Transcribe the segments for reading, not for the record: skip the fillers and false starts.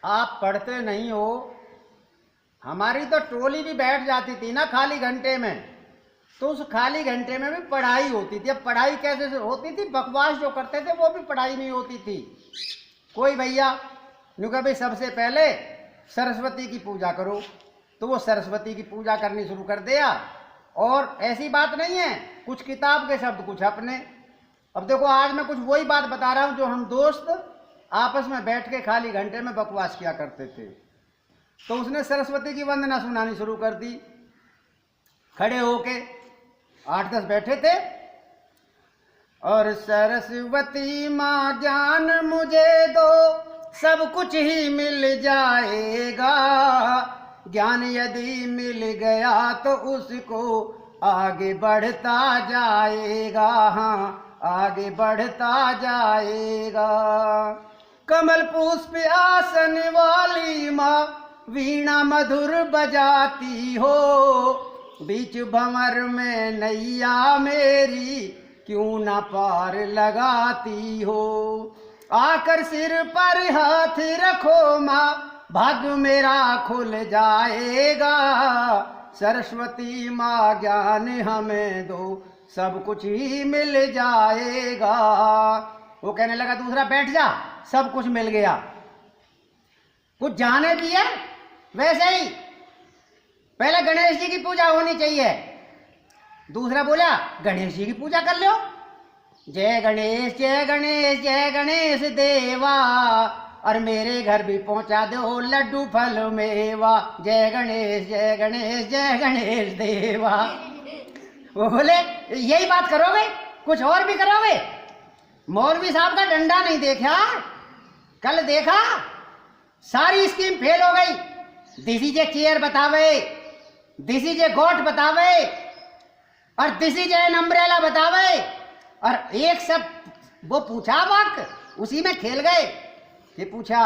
आप पढ़ते नहीं हो। हमारी तो टोली भी बैठ जाती थी ना खाली घंटे में, तो उस खाली घंटे में भी पढ़ाई होती थी। अब पढ़ाई कैसे होती थी? बकवास जो करते थे वो भी पढ़ाई नहीं होती थी। कोई भैया यूँ कभी सबसे पहले सरस्वती की पूजा करो, तो वो सरस्वती की पूजा करनी शुरू कर दिया। और ऐसी बात नहीं है, कुछ किताब के शब्द कुछ अपने। अब देखो, आज मैं कुछ वही बात बता रहा हूँ जो हम दोस्त आपस में बैठ के खाली घंटे में बकवास किया करते थे। तो उसने सरस्वती की वंदना सुनानी शुरू कर दी। खड़े होके 8-10 बैठे थे। और सरस्वती माँ ज्ञान मुझे दो, सब कुछ ही मिल जाएगा। ज्ञान यदि मिल गया तो उसको आगे बढ़ता जाएगा। हाँ, आगे बढ़ता जाएगा। कमल पुष्प आसन वाली माँ वीणा मधुर बजाती हो, बीच भंवर में नैया मेरी क्यों ना पार लगाती हो। आकर सिर पर हाथ रखो माँ, भाग्य मेरा खुल जाएगा। सरस्वती माँ ज्ञान हमें दो, सब कुछ ही मिल जाएगा। वो कहने लगा दूसरा, बैठ जा, सब कुछ मिल गया। कुछ जाने की है वैसे ही पहले गणेश जी की पूजा होनी चाहिए। दूसरा बोला, गणेश जी की पूजा कर लो। जय गणेश जय गणेश जय गणेश देवा, और मेरे घर भी पहुंचा दो लड्डू फल मेवा। जय गणेश जय गणेश जय गणेश देवा। वो बोले, यही बात करोगे? कुछ और भी करोगे? मौलवी साहब का डंडा नहीं देखा? कल देखा, सारी स्कीम फेल हो गई। दिस इज ए चेयर बतावे, दिस इज ए गोट बतावे, और दिस इज एन अम्ब्रेला बतावे, और एक सब वो पूछा वक्त, उसी में खेल गए। ये पूछा,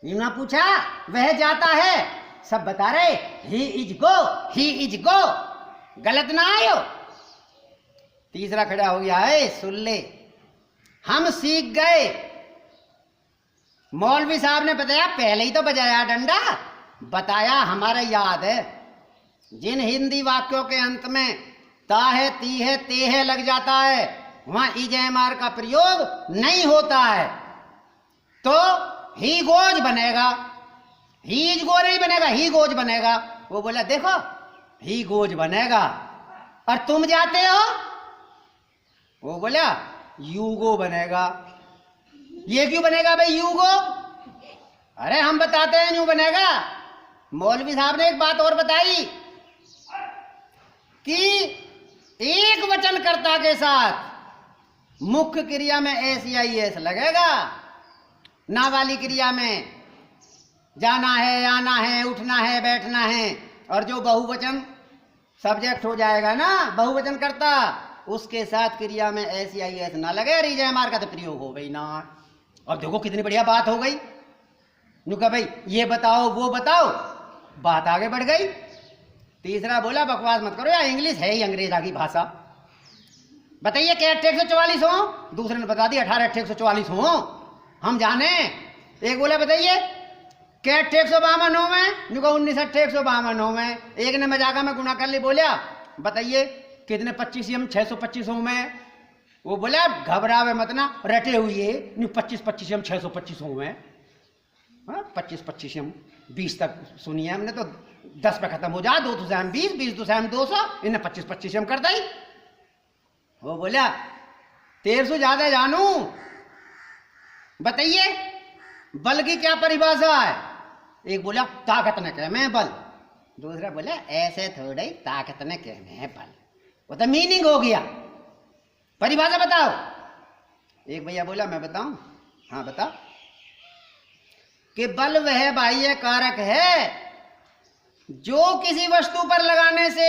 यूं ना पूछा, वह जाता है, सब बता रहे he is go, he is go. गलत ना आयो। तीसरा खड़ा हो गया है, सुन ले, हम सीख गए। मौलवी साहब ने बताया, पहले ही तो बजाया डंडा, बताया, हमारे याद है। जिन हिंदी वाक्यों के अंत में ता है, ती है, ते है लग जाता है, वहां इजमार का प्रयोग नहीं होता है, तो ही गोज बनेगा। ही इज गो नहीं बनेगा, ही गोज बनेगा। वो बोला, देखो ही गोज बनेगा, और तुम जाते हो, वो बोला यूगो बनेगा। ये क्यों बनेगा भाई यूगो? अरे हम बताते हैं यूं बनेगा। मौलवी साहब ने एक बात और बताई कि एक वचनकर्ता के साथ मुख्य क्रिया में SIS लगेगा, ना वाली क्रिया में जाना है, आना है, उठना है, बैठना है, और जो बहुवचन सब्जेक्ट हो जाएगा ना, बहुवचन करता, उसके साथ क्रिया में SIS ना लगे, रिजयमार का तो प्रयोग हो गई ना। अब देखो कितनी बढ़िया बात हो गई। नु कहा भाई ये बताओ वो बताओ, बात आगे बढ़ गई। तीसरा बोला, बकवास मत करो यार, इंग्लिश है ही अंग्रेजा की भाषा। बताइए क्या 144 हो? दूसरे ने बता दिया 18 हो। हम जाने। एक बोला बताइए क्या 152 हो में? नु कहा 19 हो में। एक ने मजाका में गुना कर ली, बोला बताइए कितने 25 625 हो में? वो बोला घबरावे मत ना, रटे हुए 25 625 हो में। 25 20 तक सुनिए हमने, तो 10 पे खत्म हो जा, 2 तो 20, 20 तो 200, इन्हें 25 कर दी। वो बोला 1300 ज्यादा जानू। बताइए बल की क्या परिभाषा है? एक बोला ताकत न कह में बल, दूसरा बोला ऐसे थोड़े ताकत न कह में बल। वो तो मीनिंग हो गया, परिभाषा बताओ। एक भैया बोला मैं बताऊं? हाँ बता। कि बल वह बाह्य कारक है जो किसी वस्तु पर लगाने से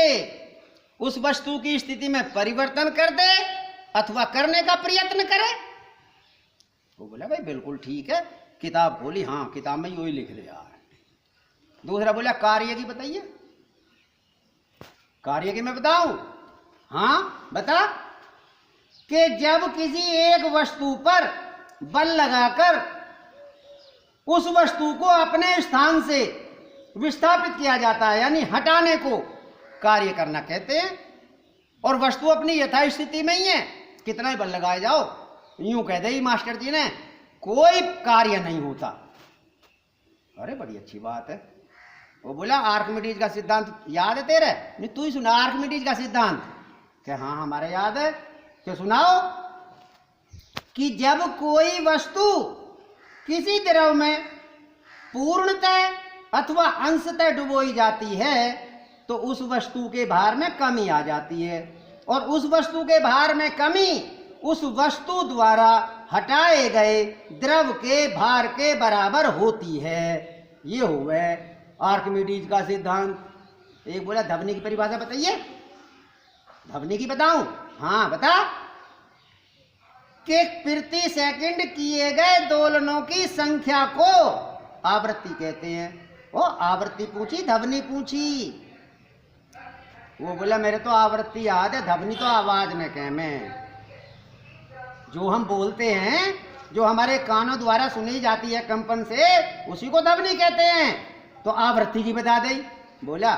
उस वस्तु की स्थिति में परिवर्तन कर दे अथवा करने का प्रयत्न करे। वो बोला भाई बिल्कुल ठीक है, किताब खोली, हाँ किताब में यही लिख लिया है। दूसरा बोला कार्य की बताइए। कार्य की मैं बताऊं? हाँ बता। कि जब किसी एक वस्तु पर बल लगाकर उस वस्तु को अपने स्थान से विस्थापित किया जाता है, यानी हटाने को कार्य करना कहते हैं। और वस्तु अपनी यथास्थिति में ही है, कितना ही बल लगाए जाओ, यूं कह दे मास्टर जी ने, कोई कार्य नहीं होता। अरे बड़ी अच्छी बात है। वो बोला आर्किमिडीज का सिद्धांत याद है तेरे? नहीं तू ही सुना आर्किमिडीज का सिद्धांत। क्या? हाँ हमारे याद है। तो सुनाओ कि जब कोई वस्तु किसी द्रव में पूर्णतः अथवा अंशतः डुबोई जाती है तो उस वस्तु के भार में कमी आ जाती है, और उस वस्तु के भार में कमी उस वस्तु द्वारा हटाए गए द्रव के भार के बराबर होती है। ये हुआ आर्किमिडीज का सिद्धांत। एक बोला ध्वनि की परिभाषा बताइए। ध्वनि की बताऊं? हाँ बता। कि प्रति सेकंड किए गए दोलनों की संख्या को आवृत्ति कहते हैं। वो आवृत्ति पूछी, ध्वनि पूछी। वो बोला मेरे तो आवृत्ति याद है, ध्वनि तो आवाज न कह में। जो हम बोलते हैं, जो हमारे कानों द्वारा सुनी जाती है कंपन से, उसी को ध्वनि कहते हैं। तो आवृत्ति की बता दे। बोला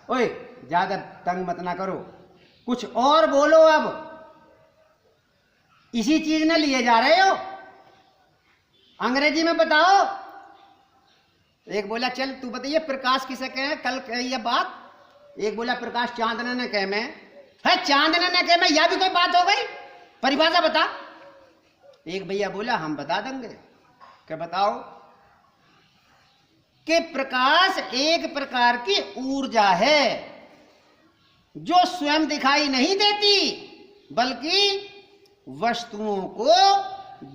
ओए ज्यादा तंग मत ना करो, कुछ और बोलो। अब इसी चीज ने लिए जा रहे हो, अंग्रेजी में बताओ। एक बोला चल तू बताइए प्रकाश किसे कहे, कल ये बात। एक बोला प्रकाश चांदने ने कहे में है, चांदने ने कहे में, यह भी कोई बात हो गई? परिभाषा बता। एक भैया बोला हम बता देंगे। क्या बताओ? कि प्रकाश एक प्रकार की ऊर्जा है जो स्वयं दिखाई नहीं देती बल्कि वस्तुओं को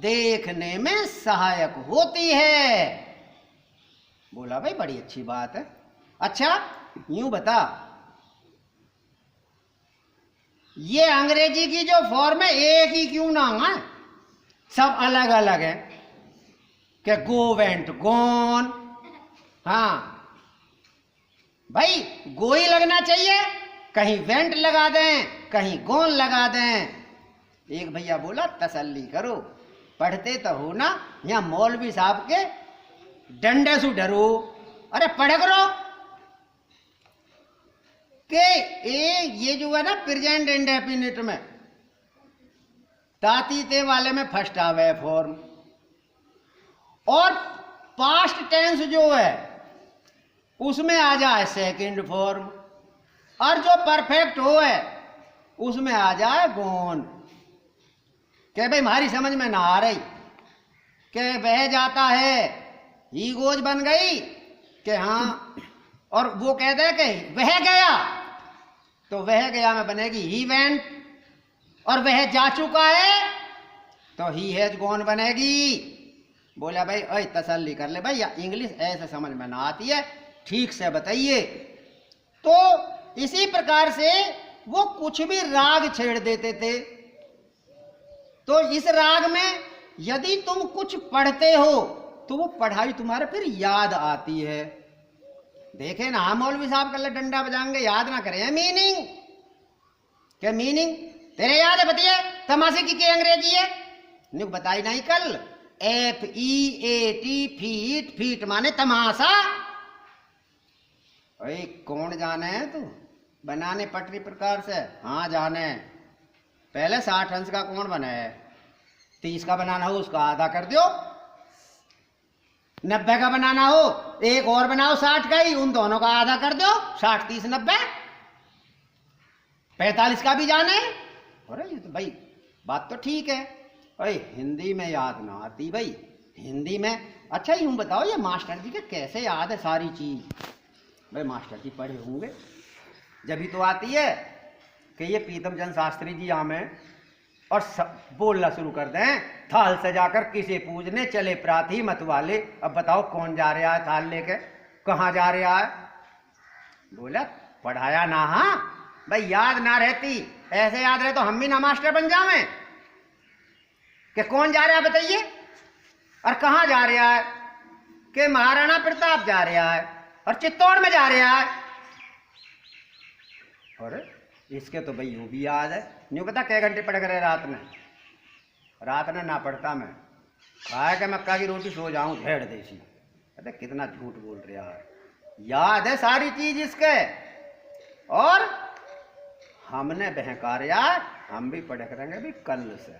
देखने में सहायक होती है। बोला भाई बड़ी अच्छी बात है। अच्छा यूं बता, ये अंग्रेजी की जो फॉर्म है एक ही क्यों ना है, सब अलग अलग है। क्या गो वेंट गॉन। हाँ भाई गो ही लगना चाहिए, कहीं वेंट लगा दें कहीं गॉन लगा दें। एक भैया बोला तसल्ली करो, पढ़ते तो हो ना, यहां मौलवी साहब के डंडे से डरो। अरे पढ़ करो कि ये जो है ना प्रेजेंट इंडेफिनिट में तातीते वाले में फर्स्ट आवे फॉर्म, और पास्ट टेंस जो है उसमें आ जाए सेकंड फॉर्म, और जो परफेक्ट हो है उसमें आ जाए गॉन। क्या भाई हमारी समझ में ना आ रही? कि बह जाता है, ही गोज बन गई कि हाँ, और वो कहते हैं कि वह गया, तो वह गया में बनेगी ही वेंट, और वह जा चुका है तो ही हैज गॉन बनेगी। बोला भाई ओए तसल्ली कर ले भाई, या इंग्लिश ऐसे समझ में ना आती है, ठीक से बताइए। तो इसी प्रकार से वो कुछ भी राग छेड़ देते थे। तो इस राग में यदि तुम कुछ पढ़ते हो तो वो पढ़ाई तुम्हारे फिर याद आती है। देखे ना हम मौलवी साहब कल डंडा बजाएंगे, याद ना करें मीनिंग। क्या मीनिंग तेरे याद है? बताइए तमाशे की क्या अंग्रेजी है? नहीं बताई नहीं कल। FEAT फीट, फीट माने तमाशा। अरे कौन जाने है तू बनाने पटरी प्रकार से? हाँ जाने। पहले 60 अंश का कौन बना है? 30 का बनाना हो उसका आधा कर दो, 90 का बनाना हो एक और बनाओ 60 का ही, उन दोनों का आधा कर दो, 60 30 90, 45 का भी जाने। अरे ये तो भाई बात तो ठीक है। अरे हिंदी में याद ना आती भाई, हिंदी में। अच्छा यूं बताओ ये मास्टर जी के कैसे याद है सारी चीज? भाई मास्टर जी पढ़े होंगे जब ही तो आती है। कि ये प्रीतम चंद शास्त्री जी हमें और बोलना शुरू कर दें, थाल से जाकर किसे पूजने चले प्रार्थी मत वाले। अब बताओ कौन जा रहा है थाल लेके, कहाँ जा रहा है? बोला पढ़ाया ना। हाँ भाई याद ना रहती, ऐसे याद रहे तो हम भी ना मास्टर बन जावे। कि कौन जा रहा है बताइए, और कहाँ जा रहा है? कि महाराणा प्रताप जा रहा है और चित्तौड़ में जा रहा है। अरे इसके तो भाई यूं भी याद है। न्यू पता कै घंटे पढ़ कर रात में? रात में ना पढ़ता मैं, खाए के मक्का की रोटी सो जाऊं, झेड़ देसी। अरे कितना झूठ बोल रहे यार, याद है सारी चीज इसके। और हमने बहकार यार, हम भी पढ़े करेंगे भी कल से।